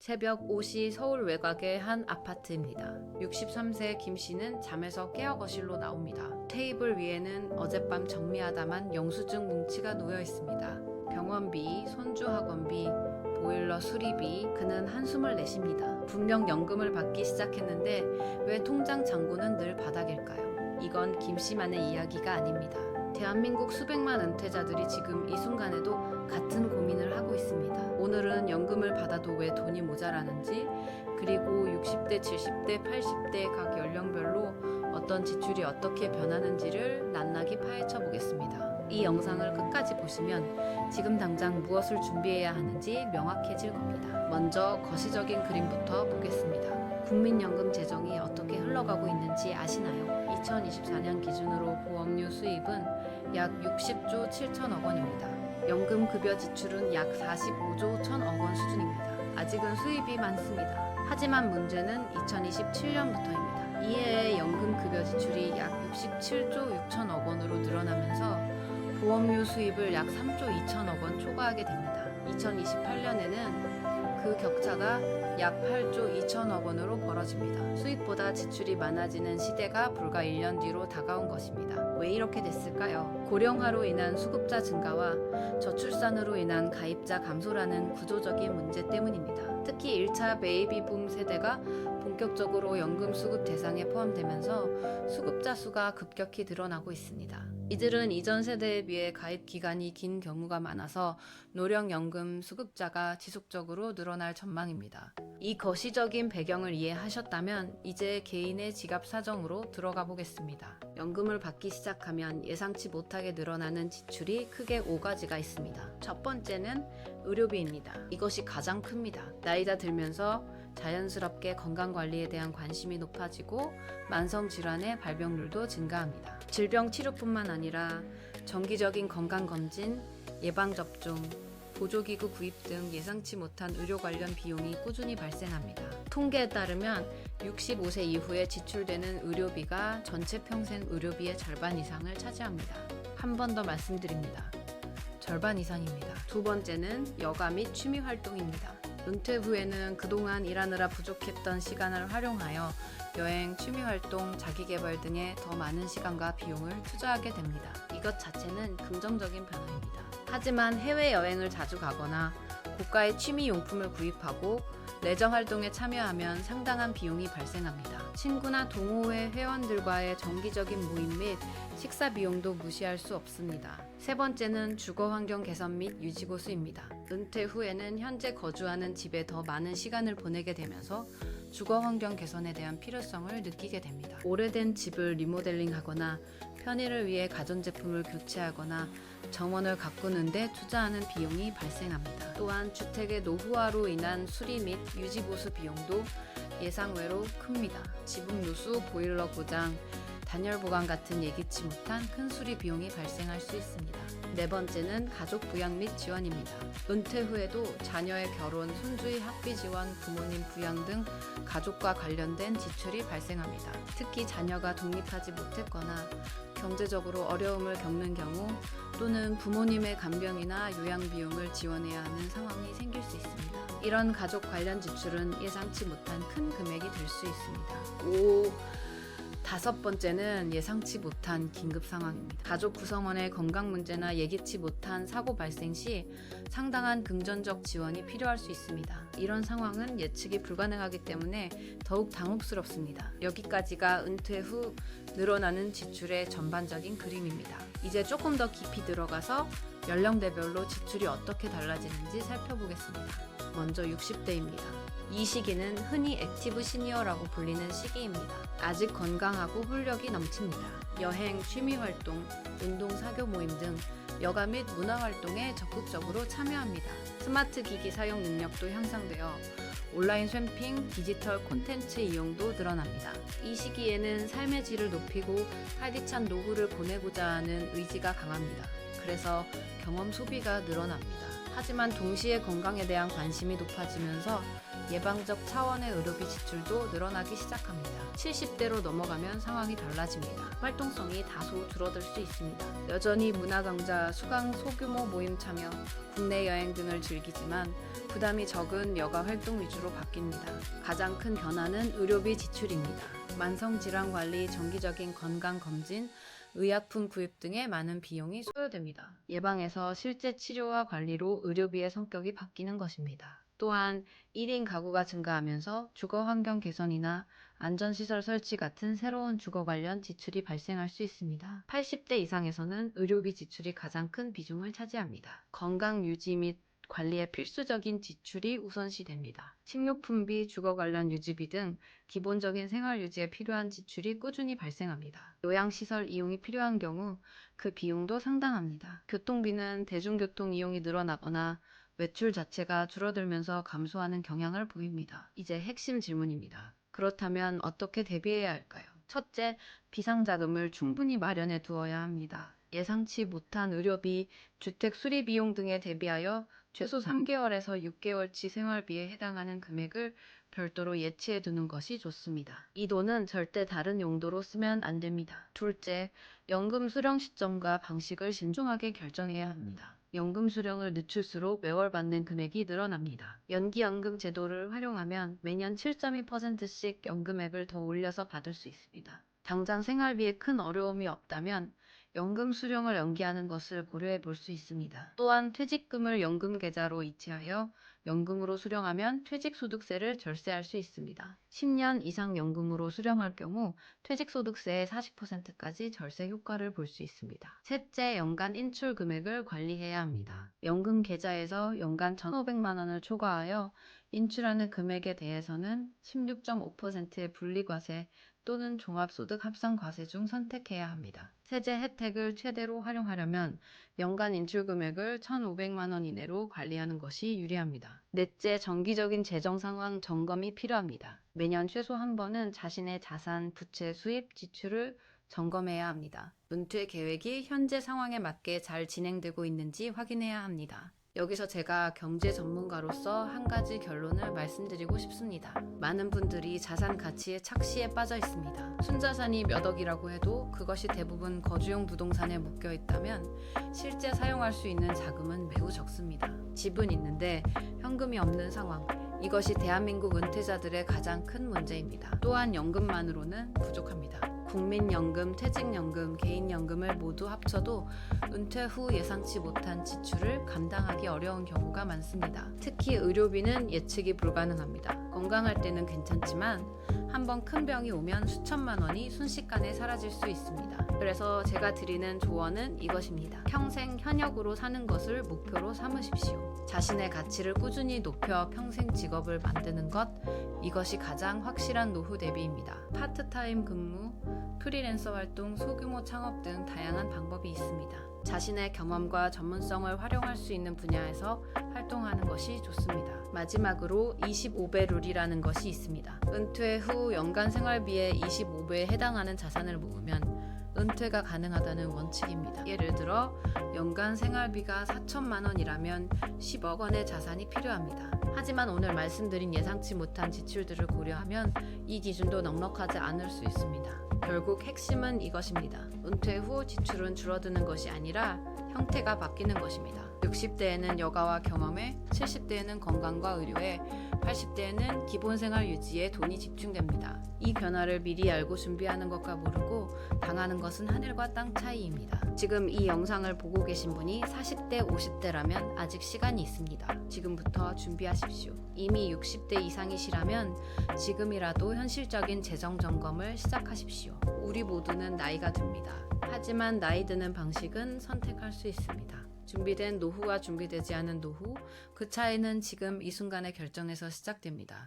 새벽 5시 서울 외곽의 한 아파트입니다. 63세 김 씨는 잠에서 깨어 거실로 나옵니다. 테이블 위에는 어젯밤 정리하다만 영수증 뭉치가 놓여 있습니다. 병원비, 손주 학원비, 보일러 수리비, 그는 한숨을 내쉽니다. 분명 연금을 받기 시작했는데 왜 통장 잔고는 늘 바닥일까요? 이건 김 씨만의 이야기가 아닙니다. 대한민국 수백만 은퇴자들이 지금 이 순간에도 같은 고민을 하고 있습니다. 오늘은 연금을 받아도 왜 돈이 모자라는지, 그리고 60대, 70대, 80대 각 연령별로 어떤 지출이 어떻게 변하는지를 낱낱이 파헤쳐 보겠습니다. 이 영상을 끝까지 보시면 지금 당장 무엇을 준비해야 하는지 명확해질 겁니다. 먼저 거시적인 그림부터 보겠습니다. 국민연금 재정이 어떻게 흘러가고 있는지 아시나요? 2024년 기준으로 보험료 수입은 약 60조 7천억 원입니다. 연금급여 지출은 약 45조 1천억 원 수준입니다. 아직은 수입이 많습니다. 하지만 문제는 2027년부터입니다. 이해의 연금급여 지출이 약 67조 6천억 원으로 늘어나면서 보험료 수입을 약 3조 2천억 원 초과하게 됩니다. 2028년에는 그 격차가 약 8조 2천억 원으로 벌어집니다. 수입보다 지출이 많아지는 시대가 불과 1년 뒤로 다가온 것입니다. 왜 이렇게 됐을까요? 고령화로 인한 수급자 증가와 저출산으로 인한 가입자 감소라는 구조적인 문제 때문입니다. 특히 1차 베이비붐 세대가 본격적으로 연금 수급 대상에 포함되면서 수급자 수가 급격히 늘어나고 있습니다. 이들은 이전 세대에 비해 가입 기간이 긴 경우가 많아서 노령연금 수급자가 지속적으로 늘어날 전망입니다. 이 거시적인 배경을 이해하셨다면 이제 개인의 지갑 사정으로 들어가 보겠습니다. 연금을 받기 시작하면 예상치 못하게 늘어나는 지출이 크게 5가지가 있습니다. 첫 번째는 의료비입니다. 이것이 가장 큽니다. 나이가 들면서 자연스럽게 건강관리에 대한 관심이 높아지고 만성질환의 발병률도 증가합니다. 질병치료뿐만 아니라 정기적인 건강검진, 예방접종, 보조기구 구입 등 예상치 못한 의료 관련 비용이 꾸준히 발생합니다. 통계에 따르면 65세 이후에 지출되는 의료비가 전체 평생 의료비의 절반 이상을 차지합니다. 한 번 더 말씀드립니다. 절반 이상입니다. 두 번째는 여가 및 취미 활동입니다. 은퇴 후에는 그동안 일하느라 부족했던 시간을 활용하여 여행, 취미활동, 자기개발 등에 더 많은 시간과 비용을 투자하게 됩니다. 이것 자체는 긍정적인 변화입니다. 하지만 해외여행을 자주 가거나 고가의 취미용품을 구입하고 레저활동에 참여하면 상당한 비용이 발생합니다. 친구나 동호회 회원들과의 정기적인 모임 및 식사 비용도 무시할 수 없습니다. 세 번째는 주거환경 개선 및 유지보수입니다. 은퇴 후에는 현재 거주하는 집에 더 많은 시간을 보내게 되면서 주거환경 개선에 대한 필요성을 느끼게 됩니다. 오래된 집을 리모델링하거나 편의를 위해 가전제품을 교체하거나 정원을 가꾸는 데 투자하는 비용이 발생합니다. 또한 주택의 노후화로 인한 수리 및 유지보수 비용도 예상외로 큽니다. 지붕 누수, 보일러 고장, 단열 보강 같은 예기치 못한 큰 수리 비용이 발생할 수 있습니다. 네 번째는 가족 부양 및 지원입니다. 은퇴 후에도 자녀의 결혼, 손주의 학비 지원, 부모님 부양 등 가족과 관련된 지출이 발생합니다. 특히 자녀가 독립하지 못했거나 경제적으로 어려움을 겪는 경우 또는 부모님의 간병이나 요양 비용을 지원해야 하는 상황이 생길 수 있습니다. 이런 가족 관련 지출은 예상치 못한 큰 금액이 될 수 있습니다. 다섯 번째는 예상치 못한 긴급 상황입니다. 가족 구성원의 건강 문제나 예기치 못한 사고 발생 시 상당한 금전적 지원이 필요할 수 있습니다. 이런 상황은 예측이 불가능하기 때문에 더욱 당혹스럽습니다. 여기까지가 은퇴 후 늘어나는 지출의 전반적인 그림입니다. 이제 조금 더 깊이 들어가서 연령대별로 지출이 어떻게 달라지는지 살펴보겠습니다. 먼저 60대입니다. 이 시기는 흔히 액티브 시니어라고 불리는 시기입니다. 아직 건강하고 활력이 넘칩니다. 여행, 취미활동, 운동, 사교 모임 등 여가 및 문화활동에 적극적으로 참여합니다. 스마트 기기 사용 능력도 향상되어 온라인 쇼핑, 디지털 콘텐츠 이용도 늘어납니다. 이 시기에는 삶의 질을 높이고 활기찬 노후를 보내고자 하는 의지가 강합니다. 그래서 경험 소비가 늘어납니다. 하지만 동시에 건강에 대한 관심이 높아지면서 예방적 차원의 의료비 지출도 늘어나기 시작합니다. 70대로 넘어가면 상황이 달라집니다. 활동성이 다소 줄어들 수 있습니다. 여전히 문화 강좌, 수강, 소규모 모임 참여, 국내 여행 등을 즐기지만 부담이 적은 여가 활동 위주로 바뀝니다. 가장 큰 변화는 의료비 지출입니다. 만성질환 관리, 정기적인 건강검진, 의약품 구입 등의 많은 비용이 소요됩니다. 예방에서 실제 치료와 관리로 의료비의 성격이 바뀌는 것입니다. 또한 1인 가구가 증가하면서 주거 환경 개선이나 안전시설 설치 같은 새로운 주거 관련 지출이 발생할 수 있습니다. 80대 이상에서는 의료비 지출이 가장 큰 비중을 차지합니다. 건강 유지 및 관리에 필수적인 지출이 우선시됩니다. 식료품비, 주거 관련 유지비 등 기본적인 생활 유지에 필요한 지출이 꾸준히 발생합니다. 요양시설 이용이 필요한 경우 그 비용도 상당합니다. 교통비는 대중교통 이용이 늘어나거나 외출 자체가 줄어들면서 감소하는 경향을 보입니다. 이제 핵심 질문입니다. 그렇다면 어떻게 대비해야 할까요? 첫째, 비상자금을 충분히 마련해 두어야 합니다. 예상치 못한 의료비, 주택 수리 비용 등에 대비하여 최소 3개월에서 6개월치 생활비에 해당하는 금액을 별도로 예치해 두는 것이 좋습니다. 이 돈은 절대 다른 용도로 쓰면 안 됩니다. 둘째, 연금 수령 시점과 방식을 신중하게 결정해야 합니다. 연금 수령을 늦출수록 매월 받는 금액이 늘어납니다. 연기연금 제도를 활용하면 매년 7.2%씩 연금액을 더 올려서 받을 수 있습니다. 당장 생활비에 큰 어려움이 없다면 연금 수령을 연기하는 것을 고려해 볼 수 있습니다. 또한 퇴직금을 연금 계좌로 이체하여 연금으로 수령하면 퇴직소득세를 절세할 수 있습니다. 10년 이상 연금으로 수령할 경우 퇴직소득세의 40%까지 절세 효과를 볼 수 있습니다. 셋째, 연간 인출 금액을 관리해야 합니다. 연금 계좌에서 연간 1,500만 원을 초과하여 인출하는 금액에 대해서는 16.5%의 분리과세 또는 종합소득 합산과세 중 선택해야 합니다. 세제 혜택을 최대로 활용하려면 연간 인출 금액을 1,500만 원 이내로 관리하는 것이 유리합니다. 넷째, 정기적인 재정 상황 점검이 필요합니다. 매년 최소 한 번은 자신의 자산, 부채, 수입, 지출을 점검해야 합니다. 은퇴 계획이 현재 상황에 맞게 잘 진행되고 있는지 확인해야 합니다. 여기서 제가 경제 전문가로서 한 가지 결론을 말씀드리고 싶습니다. 많은 분들이 자산 가치에 착시에 빠져 있습니다. 순자산이 몇 억이라고 해도 그것이 대부분 거주용 부동산에 묶여 있다면 실제 사용할 수 있는 자금은 매우 적습니다. 집은 있는데 현금이 없는 상황. 이것이 대한민국 은퇴자들의 가장 큰 문제입니다. 또한 연금만으로는 부족합니다. 국민연금, 퇴직연금, 개인연금을 모두 합쳐도 은퇴 후 예상치 못한 지출을 감당하기 어려운 경우가 많습니다. 특히 의료비는 예측이 불가능합니다. 건강할 때는 괜찮지만 한번 큰 병이 오면 수천만 원이 순식간에 사라질 수 있습니다. 그래서 제가 드리는 조언은 이것입니다. 평생 현역으로 사는 것을 목표로 삼으십시오. 자신의 가치를 꾸준히 높여 평생 직업을 만드는 것, 이것이 가장 확실한 노후 대비입니다. 파트타임 근무, 프리랜서 활동, 소규모 창업 등 다양한 방법이 있습니다. 자신의 경험과 전문성을 활용할 수 있는 분야에서 활동하는 것이 좋습니다. 마지막으로 25배 룰이라는 것이 있습니다. 은퇴 후 연간 생활비의 25배에 해당하는 자산을 모으면 은퇴가 가능하다는 원칙입니다. 예를 들어 연간 생활비가 4천만 원이라면 10억 원의 자산이 필요합니다. 하지만 오늘 말씀드린 예상치 못한 지출들을 고려하면 이 기준도 넉넉하지 않을 수 있습니다. 결국 핵심은 이것입니다. 은퇴 후 지출은 줄어드는 것이 아니라 형태가 바뀌는 것입니다. 60대에는 여가와 경험에, 70대에는 건강과 의료에, 80대에는 기본생활 유지에 돈이 집중됩니다. 이 변화를 미리 알고 준비하는 것과 모르고 당하는 것은 하늘과 땅 차이입니다. 지금 이 영상을 보고 계신 분이 40대, 50대라면 아직 시간이 있습니다. 지금부터 준비하십시오. 이미 60대 이상이시라면 지금이라도 현실적인 재정 점검을 시작하십시오. 우리 모두는 나이가 듭니다. 하지만 나이 드는 방식은 선택할 수 있습니다. 준비된 노후와 준비되지 않은 노후, 그 차이는 지금 이 순간의 결정에서 시작됩니다.